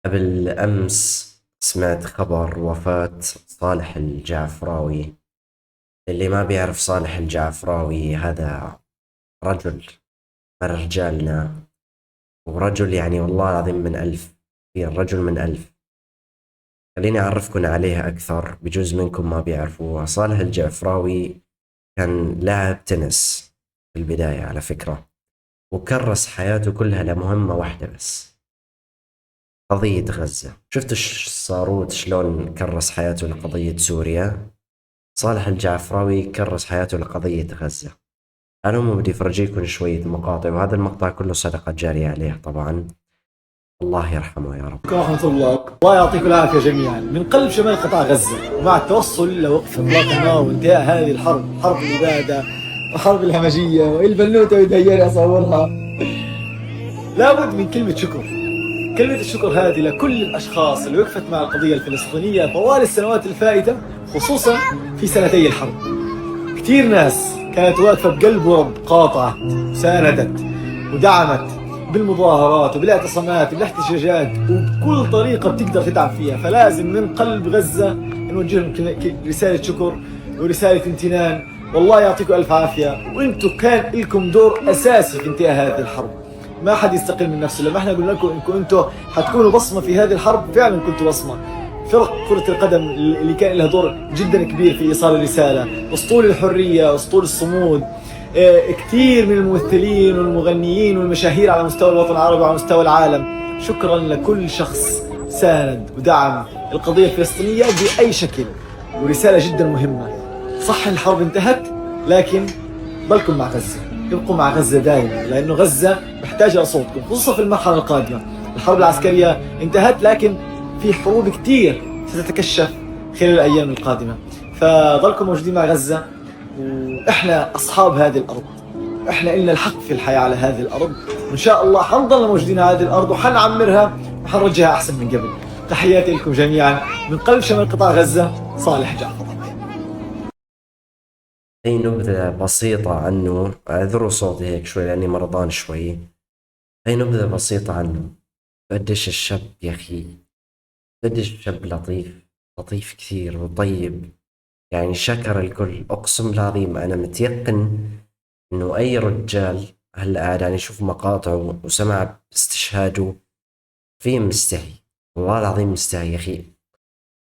قبل أمس سمعت خبر وفاة صالح الجعفراوي. اللي ما بيعرف صالح الجعفراوي هذا رجل من رجالنا، ورجل يعني والله العظيم من ألف، في رجل من ألف. خليني أعرفكم عليه أكثر، بجوز منكم ما بيعرفوه. صالح الجعفراوي كان لاعب تنس في البداية على فكرة، وكرس حياته كلها لمهمة واحدة بس: قضية غزة. شفت الصاروت شلون كرس حياته لقضية سوريا؟ صالح الجعفراوي كرس حياته لقضية غزة. أنا بدي أفرجيكم شوية مقاطع، وهذا المقطع كله صدقة جارية عليه طبعا. الله يرحمه يا رب. ورحمة الله يعطيكم العافية جميعا من قلب شمال قطاع غزة، ومع التوصل لوقف إطلاق النار وانتهاء هذه الحرب، حرب الإبادة وحرب الهمجية والبنوتة ودهياني أصورها. لابد من كلمة شكر. كلمة الشكر هذه لكل الأشخاص اللي وقفت مع القضية الفلسطينية طوال السنوات الفائتة، خصوصا في سنتي الحرب. كثير ناس كانت واقفة بقلب ورب، قاطعت وساندت ودعمت بالمظاهرات وبالاعتصامات وبالاحتجاجات وبكل طريقة بتقدر تدعم فيها. فلازم من قلب غزة نوجه لهم رسالة شكر ورسالة امتنان. والله يعطيكم ألف عافية، وانتم كان لكم دور أساسي في انتهاء هذه الحرب. ما حد يستقل من نفسه. لما احنا قلنا لكم انكم انتم حتكونوا بصمة في هذه الحرب، فعلا كنتوا بصمة. فرق كرة القدم اللي كان لها دور جدا كبير في إيصال الرسالة، أسطول الحرية، أسطول الصمود، كثير من الممثلين والمغنيين والمشاهير على مستوى الوطن العربي وعلى مستوى العالم. شكرا لكل شخص ساند ودعم القضية الفلسطينية بأي شكل. ورسالة جدا مهمة: صح الحرب انتهت، لكن ضلكم مع غزة، ابقوا مع غزة دائما، لأنه غزة محتاجة لصوتكم خصوصا في المرحلة القادمة. الحرب العسكرية انتهت، لكن في حروب كتير ستتكشف خلال الأيام القادمة. فضلكم موجودين مع غزة، وإحنا أصحاب هذه الأرض، إحنا إلنا الحق في الحياة على هذه الأرض، وإن شاء الله حنضل موجودين على هذه الأرض وحنعمرها وحنرجعها أحسن من قبل. تحياتي لكم جميعا من قلب شمال قطاع غزة، صالح جعفر. هي نبذة بسيطة عنه، اعذروا صوتي هيك شوي لأني مرضان شوي. هي نبذة بسيطة عنه. قديش الشاب يا أخي، قديش الشاب لطيف، لطيف كثير وطيب. يعني شكر الكل، أقسم بالعظيم أنا متيقن إنه أي رجال هلا قاعد يعني يشوف مقاطعه وسمع استشهاده في مستحي، والله العظيم مستحي يا أخي.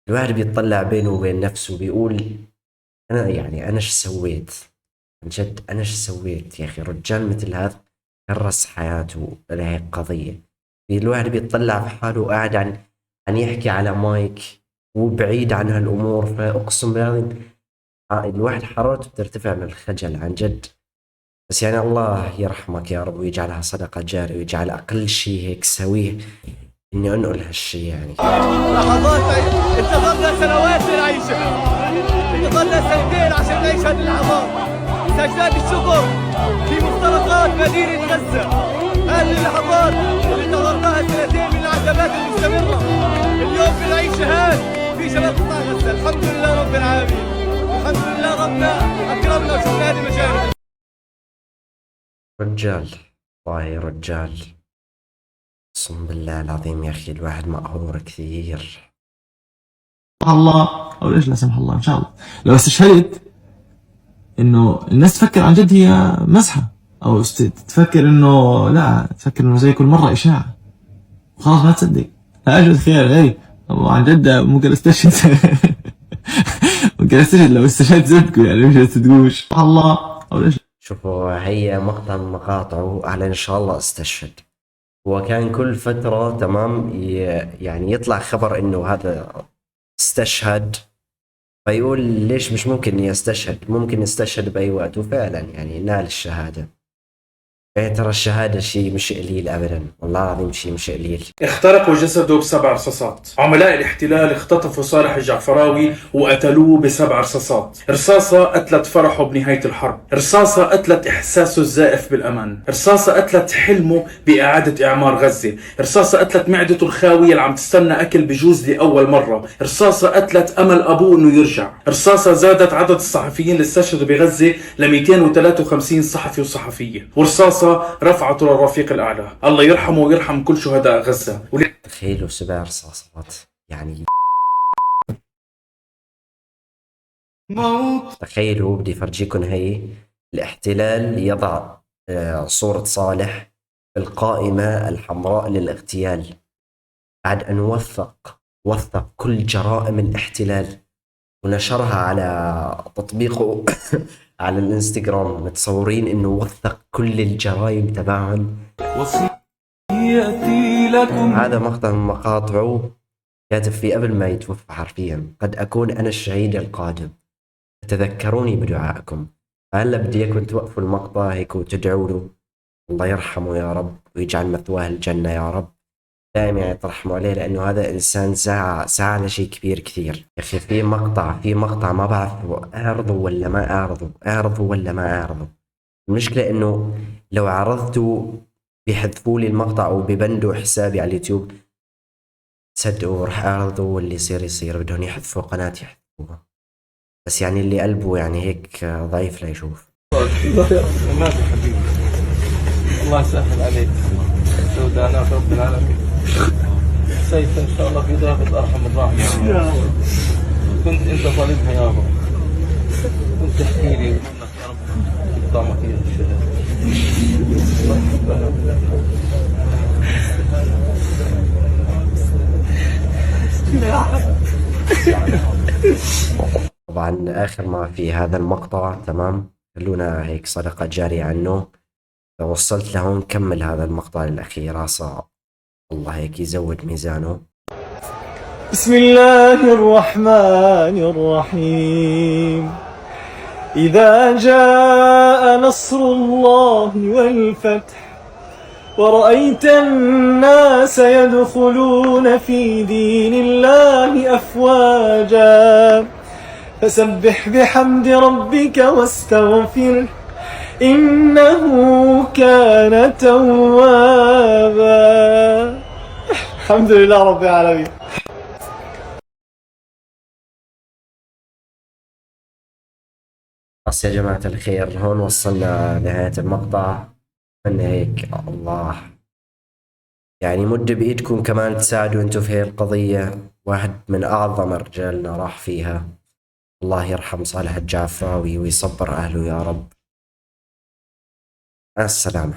الواحد بيطلع بينه وبين نفسه بيقول أنا يعني أنا شو سويت؟ عن جد أنا شو سويت يا أخي؟ رجال مثل هذا كرس حياته لهيك قضية. في الواحد بيطلع في حاله قاعد عن يحكي على مايك وبعيد عن هالأمور، فأقسم بالله الواحد حرارته بترتفع من الخجل عن جد. بس يعني الله يرحمك يا رب ويجعلها صدقة جارية، ويجعل أقل شيء هيك سويه إني أنقل هالشي يعني. لحظات انتظرنا سنوات لنعيشها، انتظرنا سنتين عشان نعيش هذه اللحظات. سجدات الشكر في مفترقات مدينة غزة. هذه اللحظات اللي انتظرناها سنتين من العذابات المستمرة، اليوم بنعيشها في شمال قطاع غزة. الحمد لله رب العالمين، الحمد لله ربنا أكرمنا وشفنا هذه المشاهد. رجال، والله رجال، اقسم بالله العظيم يا اخي الواحد مقهور كثير. الله، او ليش لا سمح الله ان شاء الله لو استشهدت انه الناس تفكر عن جد هي مزحه، او تفكر انه لا، تفكر انه زي كل مره اشاعه، خلاص ما تصدق. اجل خير هي عن جد ممكن استشهد. ممكن استشهد لو استشهدت زدكم، يعني مش تصدقوش الله او ليش. شوفوا هي مقطع من مقاطعه على ان شاء الله استشهد. هو كان كل فترة تمام يعني يطلع خبر انه هذا استشهد، فيقول ليش مش ممكن يستشهد، ممكن يستشهد بأي وقت، وفعلا يعني نال الشهادة. يعني ترى الشهادة شيء مش قليل أبدا، والله العظيم شيء مش قليل. اخترقوا جسده ب7 رصاصات. عملاء الاحتلال اختطفوا صالح الجعفراوي وقتلوه ب7 رصاصات. رصاصة قتلت فرحه بنهاية الحرب، رصاصة قتلت إحساسه الزائف بالأمان، رصاصة قتلت حلمه بإعادة إعمار غزة، رصاصة قتلت معدته الخاوية اللي عم تستنى أكل بجوز لأول مرة، رصاصة قتلت أمل أبوه إنه يرجع، رصاصة زادت عدد الصحفيين اللي استشهدوا بغزة ل 253 صحفي وصحفية، ورصاصة رصاصة رفعته للرفيق الأعلى. الله يرحمه ويرحم كل شهداء غزة. تخيلوا 7 رصاصات يعني. تخيلوا، بدي فرجيكم هي. الاحتلال يضع صورة صالح في القائمة الحمراء للاغتيال بعد أن وثق كل جرائم الاحتلال ونشرها على تطبيقه على الانستغرام. متصورين انه وثق كل الجرائم تبعهم. هذا مقطع من مقاطعه كاتب فيه قبل ما يتوفى حرفيا: قد أكون أنا الشهيد القادم، تذكروني بدعائكم. فهلا بدي اياكم توقفوا المقطع هيك وتدعوا له، الله يرحمه يا رب ويجعل مثواه الجنة يا رب. دائما يعني ترحموا عليه، لأنه هذا إنسان سعى لشيء كبير كثير. يا أخي في مقطع ما بعرف أعرضه ولا ما أعرضه. المشكلة إنه لو عرضته بيحذفوا لي المقطع وبيبندوا حسابي على اليوتيوب. تصدقوا رح أعرضه واللي يصير بدهم يحذفوا قناتي يحذفوها. بس يعني اللي قلبه يعني هيك ضعيف لا يشوف. ما في حبيبي، الله يسهل عليك. سودانات رب العالمين. سيف ان شاء الله في ضابط ارحم الراحمين. كنت انت طالبها يابا، كنت تحكي لي منك يا رب قدامك يا الشهاده. طبعا آخر ما في هذا المقطع، تمام، خلونا هيك صدقة جارية عنه. لو وصلت لهون كمل هذا المقطع الأخير عسى الله هيك يزود ميزانه. بسم الله الرحمن الرحيم. إذا جاء نصر الله والفتح ورأيت الناس يدخلون في دين الله أفواجا فسبح بحمد ربك واستغفره إنه كان توابا. الحمد لله رب العالمين. بس يا جماعة الخير، هون وصلنا نهاية المقطع. أتمنى هيك الله يعني مد بإيدكم كمان تساعدوا انتو في هاي القضية. واحد من أعظم رجالنا راح فيها. الله يرحم صالح الجعفراوي ويصبر أهله يا رب. مع السلامة.